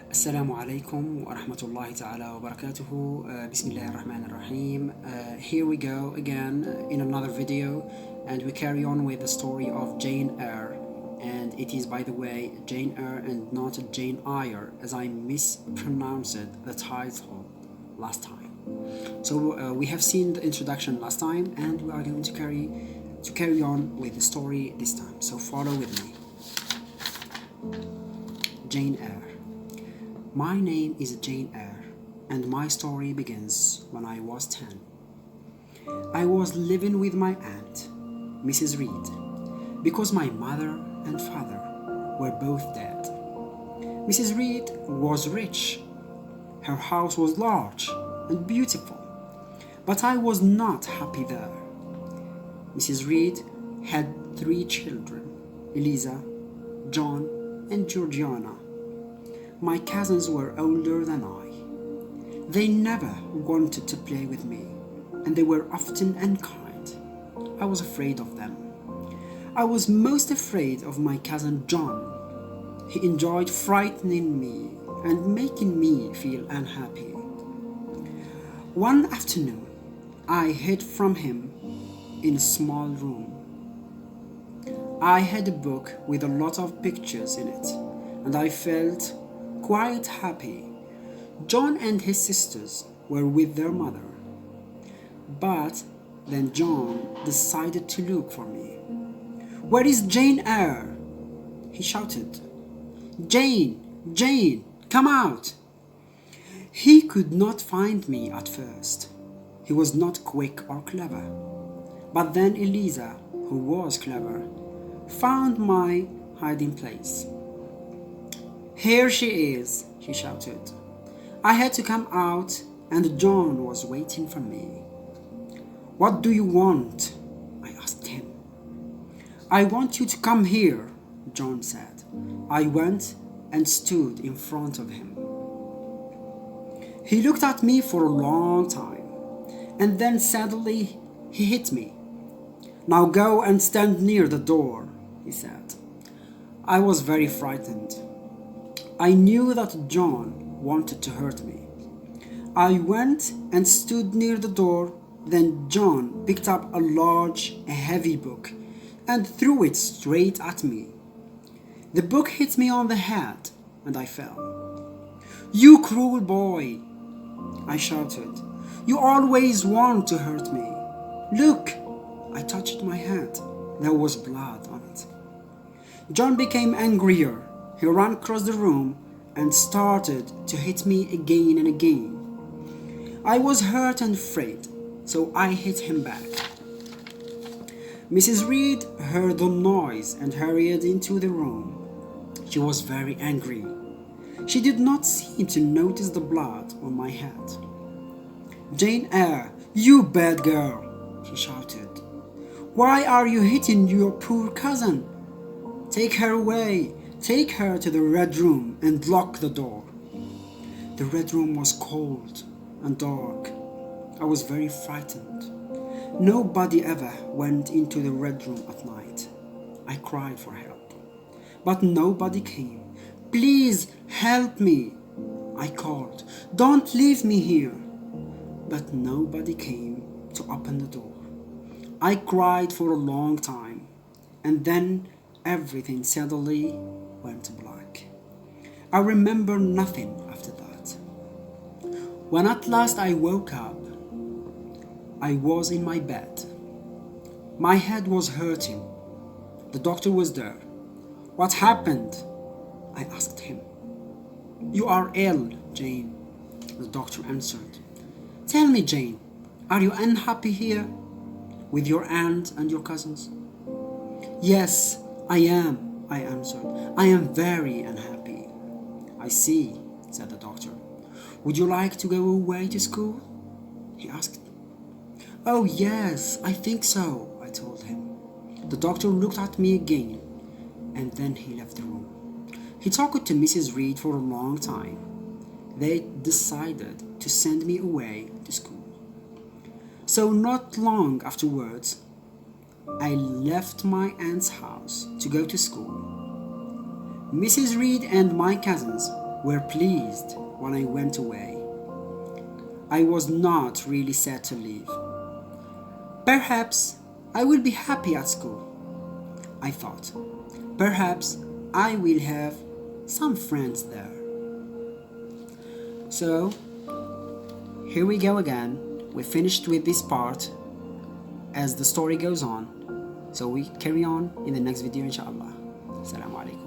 Assalamu alaikum wa rahmatullahi ta'ala wa barakatuhu. Bismillahir Rahmanir Rahim. Here we go again in another video, and we carry on with the story of Jane Eyre. And it is, by the way, Jane Eyre and not Jane Eyre, as I mispronounced the title last time. So we have seen the introduction last time, and we are going to carry on with the story this time. So follow with me. Jane Eyre. My name is Jane Eyre, and my story begins when I was 10. I was living with my aunt, Mrs. Reed, because my mother and father were both dead. Mrs. Reed was rich. Her house was large and beautiful, but I was not happy there. Mrs. Reed had 3 children, Eliza, John, and Georgiana. My cousins were older than I. They never wanted to play with me, and they were often unkind. I was afraid of them. I was most afraid of my cousin John. He enjoyed frightening me and making me feel unhappy. One afternoon, I hid from him in a small room. I had a book with a lot of pictures in it, and I felt quite happy. John and his sisters were with their mother. But then John decided to look for me. "Where is Jane Eyre?" he shouted. "Jane, Jane, come out!" He could not find me at first. He was not quick or clever. But then Eliza, who was clever, found my hiding place. "Here she is," he shouted. I had to come out, and John was waiting for me. "What do you want?" I asked him. "I want you to come here," John said. I went and stood in front of him. He looked at me for a long time, and then suddenly he hit me. "Now go and stand near the door," he said. I was very frightened. I knew that John wanted to hurt me. I went and stood near the door. Then John picked up a large, heavy book and threw it straight at me. The book hit me on the head, and I fell. "You cruel boy!" I shouted. "You always want to hurt me. Look!" I touched my head. There was blood on it. John became angrier. He ran across the room and started to hit me again and again. I was hurt and afraid, so I hit him back. Mrs. Reed heard the noise and hurried into the room. She was very angry. She did not seem to notice the blood on my head. "Jane Eyre, you bad girl!" she shouted. "Why are you hitting your poor cousin? Take her away. Take her to the red room and lock the door." The red room was cold and dark. I was very frightened. Nobody ever went into the red room at night. I cried for help, but nobody came. "Please help me," I called. "Don't leave me here." But nobody came to open the door. I cried for a long time, and then everything suddenly went black. I remember nothing after that. When at last I woke up, I was in my bed. My head was hurting. The doctor was there. "What happened?" I asked him. "You are ill, Jane," the doctor answered. "Tell me, Jane, are you unhappy here with your aunt and your cousins?" "Yes, I am," I answered. "I am very unhappy." "I see," said the doctor. "Would you like to go away to school?" he asked. "Oh yes, I think so," I told him. The doctor looked at me again, and then he left the room. He talked to Mrs. Reed for a long time. They decided to send me away to school. So not long afterwards, I left my aunt's house to go to school. Mrs. Reed and my cousins were pleased when I went away. I was not really sad to leave. Perhaps I will be happy at school, I thought. Perhaps I will have some friends there. So, here we go again. We finished with this part as the story goes on. So we carry on in the next video, inshallah. Assalamu alaikum.